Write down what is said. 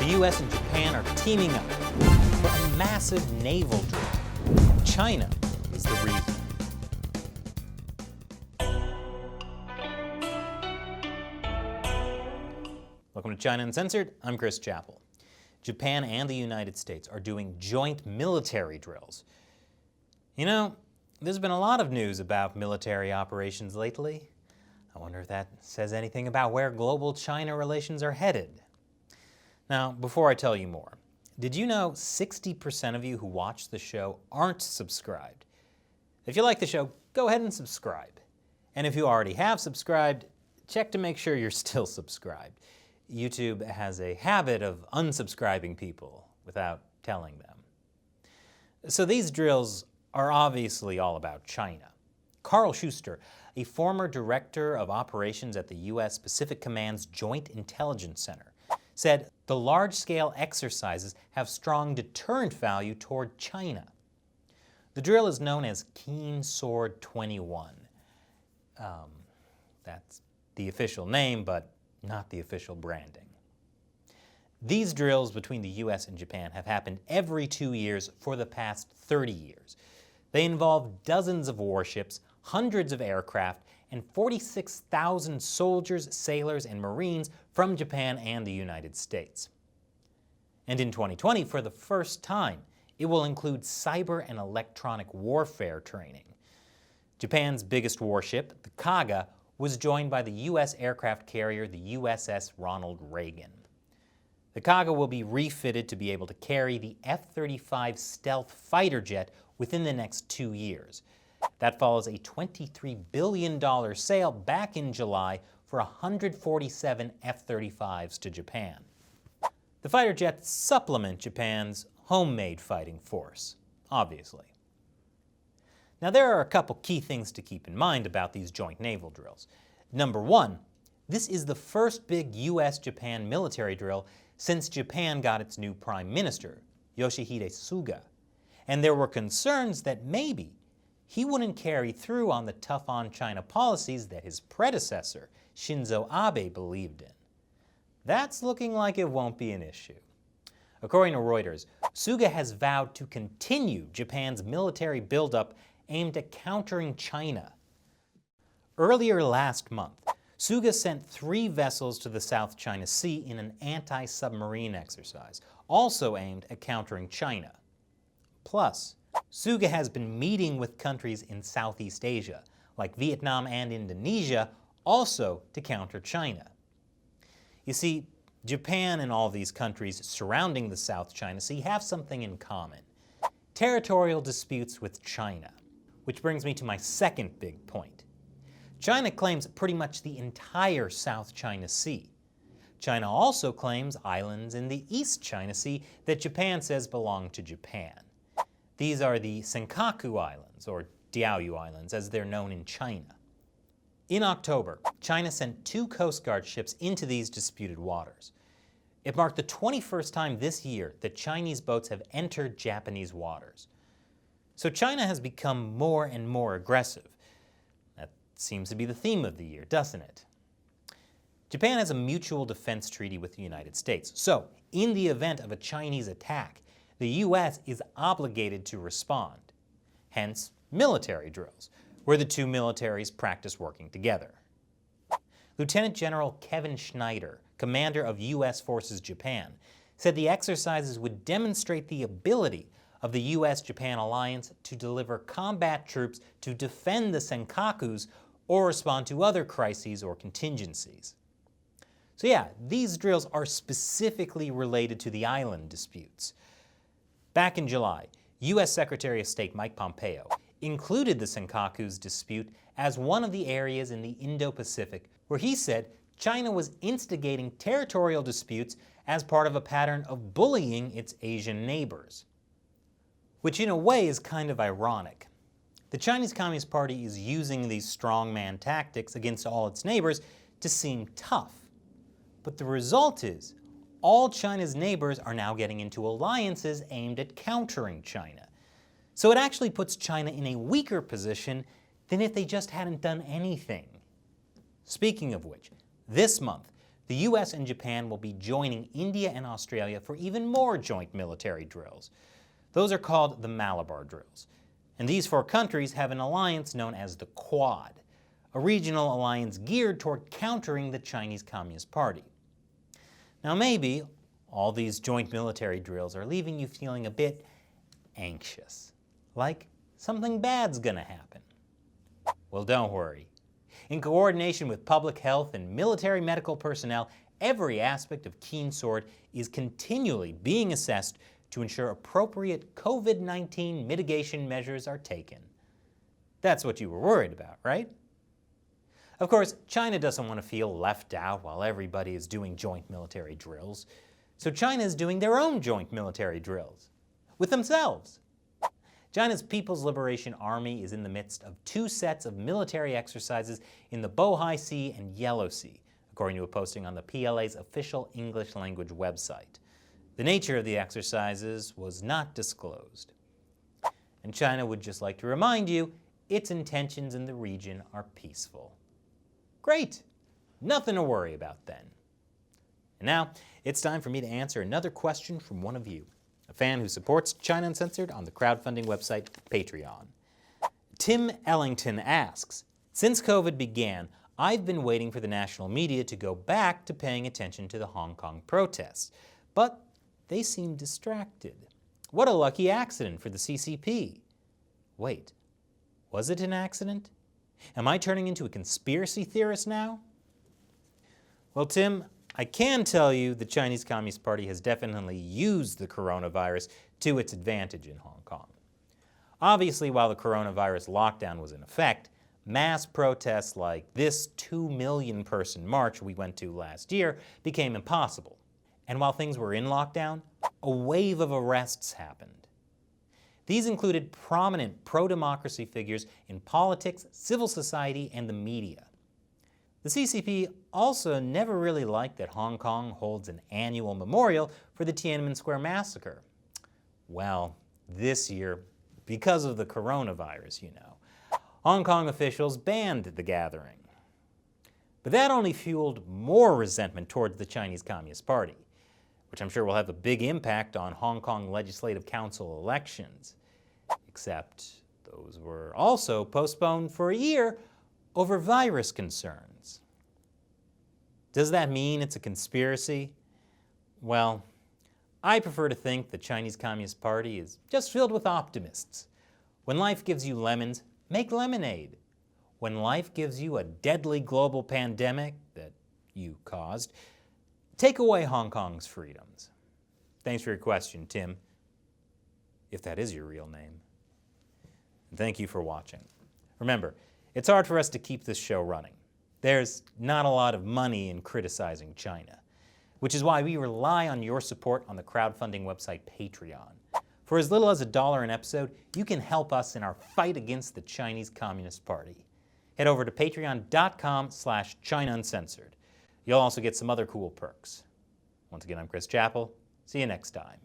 The US and Japan are teaming up for a massive naval drill. China is the reason. Welcome to China Uncensored. I'm Chris Chappell. Japan and the United States are doing joint military drills. You know, there's been a lot of news about military operations lately. I wonder if that says anything about where global China relations are headed. Now, before I tell you more, did you know 60% of you who watch the show aren't subscribed? If you like the show, go ahead and subscribe. And if you already have subscribed, check to make sure you're still subscribed. YouTube has a habit of unsubscribing people without telling them. So these drills are obviously all about China. Carl Schuster, a former director of operations at the U.S. Pacific Command's Joint Intelligence Center, said the large-scale exercises have strong deterrent value toward China. The drill is known as Keen Sword 21. That's the official name, but not the official branding. These drills between the U.S. and Japan have happened every 2 years for the past 30 years. They involve dozens of warships, hundreds of aircraft, and 46,000 soldiers, sailors, and Marines from Japan and the United States. And in 2020, for the first time, it will include cyber and electronic warfare training. Japan's biggest warship, the Kaga, was joined by the U.S. aircraft carrier, the USS Ronald Reagan. The Kaga will be refitted to be able to carry the F-35 stealth fighter jet within the next 2 years. That follows a $23 billion sale back in July for 147 F-35s to Japan. The fighter jets supplement Japan's homemade fighting force, obviously. Now there are a couple key things to keep in mind about these joint naval drills. Number one, this is the first big US-Japan military drill since Japan got its new prime minister, Yoshihide Suga. And there were concerns that maybe he wouldn't carry through on the tough-on-China policies that his predecessor, Shinzo Abe, believed in. That's looking like it won't be an issue. According to Reuters, Suga has vowed to continue Japan's military buildup aimed at countering China. Earlier last month, Suga sent 3 vessels to the South China Sea in an anti-submarine exercise, also aimed at countering China. Plus, Suga has been meeting with countries in Southeast Asia, like Vietnam and Indonesia, also to counter China. You see, Japan and all these countries surrounding the South China Sea have something in common: territorial disputes with China. Which brings me to my second big point. China claims pretty much the entire South China Sea. China also claims islands in the East China Sea that Japan says belong to Japan. These are the Senkaku Islands, or Diaoyu Islands, as they're known in China. In October, China sent 2 Coast Guard ships into these disputed waters. It marked the 21st time this year that Chinese boats have entered Japanese waters. So China has become more and more aggressive. That seems to be the theme of the year, doesn't it? Japan has a mutual defense treaty with the United States. So, in the event of a Chinese attack, the U.S. is obligated to respond. Hence, military drills, where the 2 militaries practice working together. Lieutenant General Kevin Schneider, commander of U.S. Forces Japan, said the exercises would demonstrate the ability of the U.S.-Japan alliance to deliver combat troops to defend the Senkakus or respond to other crises or contingencies. So yeah, these drills are specifically related to the island disputes. Back in July, U.S. Secretary of State Mike Pompeo included the Senkaku's dispute as one of the areas in the Indo-Pacific where he said China was instigating territorial disputes as part of a pattern of bullying its Asian neighbors. Which in a way is kind of ironic. The Chinese Communist Party is using these strongman tactics against all its neighbors to seem tough. But the result is, all China's neighbors are now getting into alliances aimed at countering China. So it actually puts China in a weaker position than if they just hadn't done anything. Speaking of which, this month, the US and Japan will be joining India and Australia for even more joint military drills. Those are called the Malabar drills. And these four countries have an alliance known as the Quad, a regional alliance geared toward countering the Chinese Communist Party. Now maybe all these joint military drills are leaving you feeling a bit anxious, like something bad's gonna happen. Well, don't worry. In coordination with public health and military medical personnel, every aspect of Keen Sword is continually being assessed to ensure appropriate COVID-19 mitigation measures are taken. That's what you were worried about, right? Of course, China doesn't want to feel left out while everybody is doing joint military drills. So China is doing their own joint military drills with themselves. China's People's Liberation Army is in the midst of 2 sets of military exercises in the Bohai Sea and Yellow Sea, according to a posting on the PLA's official English language website. The nature of the exercises was not disclosed. And China would just like to remind you, its intentions in the region are peaceful. Great! Nothing to worry about then. And now, it's time for me to answer another question from one of you, a fan who supports China Uncensored on the crowdfunding website Patreon. Tim Ellington asks, since COVID began, I've been waiting for the national media to go back to paying attention to the Hong Kong protests, but they seem distracted. What a lucky accident for the CCP. Wait, was it an accident? Am I turning into a conspiracy theorist now? Well, Tim, I can tell you the Chinese Communist Party has definitely used the coronavirus to its advantage in Hong Kong. Obviously, while the coronavirus lockdown was in effect, mass protests like this 2 million person march we went to last year became impossible. And while things were in lockdown, a wave of arrests happened. These included prominent pro-democracy figures in politics, civil society, and the media. The CCP also never really liked that Hong Kong holds an annual memorial for the Tiananmen Square massacre. Well, this year, because of the coronavirus, Hong Kong officials banned the gathering. But that only fueled more resentment towards the Chinese Communist Party, which I'm sure will have a big impact on Hong Kong Legislative Council elections. Except those were also postponed for a year over virus concerns. Does that mean it's a conspiracy? Well, I prefer to think the Chinese Communist Party is just filled with optimists. When life gives you lemons, make lemonade. When life gives you a deadly global pandemic that you caused, take away Hong Kong's freedoms. Thanks for your question, Tim, if that is your real name. And thank you for watching. Remember, it's hard for us to keep this show running. There's not a lot of money in criticizing China, which is why we rely on your support on the crowdfunding website Patreon. For as little as $1 an episode, you can help us in our fight against the Chinese Communist Party. Head over to patreon.com/China Uncensored. You'll also get some other cool perks. Once again, I'm Chris Chappell. See you next time.